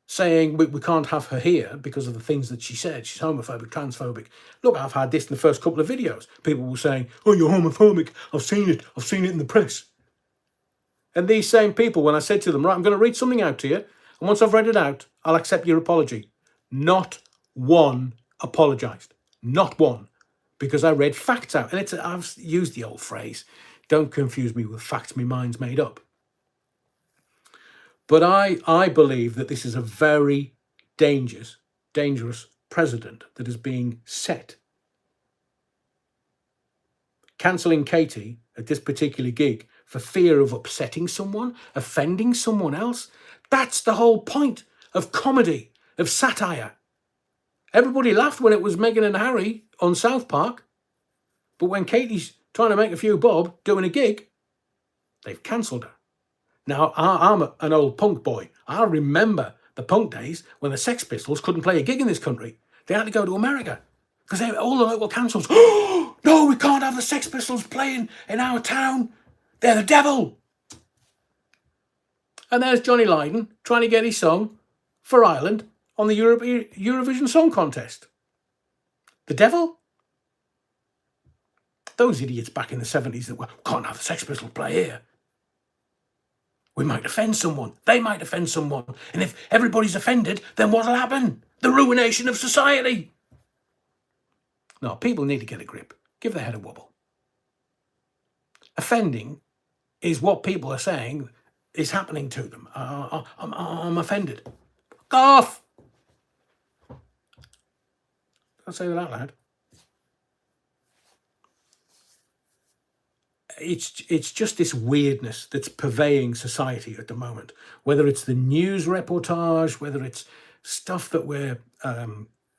saying we can't have her here because of the things that she said, she's homophobic, transphobic. Look, I've had this in the first couple of videos. People were saying, oh, you're homophobic. I've seen it in the press. And these same people, when I said to them, right, I'm going to read something out to you, and once I've read it out, I'll accept your apology. Not one apologised. Not one. Because I read facts out. And I've used the old phrase, don't confuse me with facts my mind's made up. But I believe that this is a very dangerous precedent that is being set. Cancelling Katie at this particular gig for fear of upsetting someone, offending someone else, that's the whole point of comedy, of satire. Everybody laughed when it was Meghan and Harry on South Park, but when Katie's trying to make a few bob doing a gig, they've cancelled her. Now, I'm an old punk boy. I remember the punk days when the Sex Pistols couldn't play a gig in this country. They had to go to America because all the local councils, oh, no, we can't have the Sex Pistols playing in our town. They're the devil. And there's Johnny Lydon trying to get his song for Ireland on the Eurovision Song Contest. The devil? Those idiots back in the 70s that can't have the Sex Pistols play here. We might offend someone. They might offend someone. And if everybody's offended, then what'll happen? The ruination of society. No, people need to get a grip. Give their head a wobble. Offending is what people are saying is happening to them. I'm offended. Go off. Don't say that out loud. It's just this weirdness that's pervading society at the moment, whether it's the news reportage, whether it's stuff that we're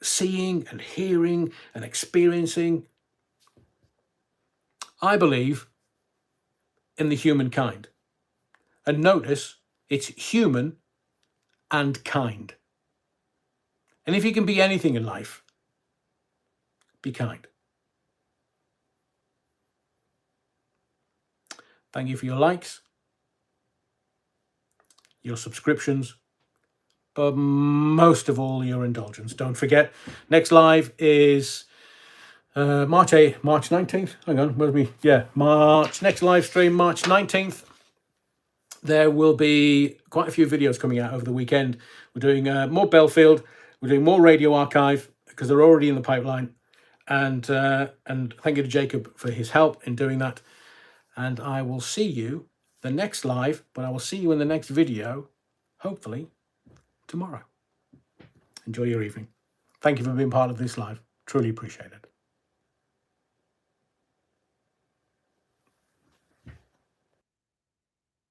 seeing and hearing and experiencing. I believe in the humankind. And notice, it's human and kind. And if you can be anything in life, be kind. Thank you for your likes, your subscriptions, but most of all, your indulgence. Don't forget, next live is March 19th. Hang on, where's me? Yeah, next live stream, March 19th. There will be quite a few videos coming out over the weekend. We're doing more Belfield. We're doing more Radio Archive because they're already in the pipeline. And thank you to Jacob for his help in doing that. And I will see you the next live, but I will see you in the next video, hopefully tomorrow. Enjoy your evening. Thank you for being part of this live. Truly appreciate it.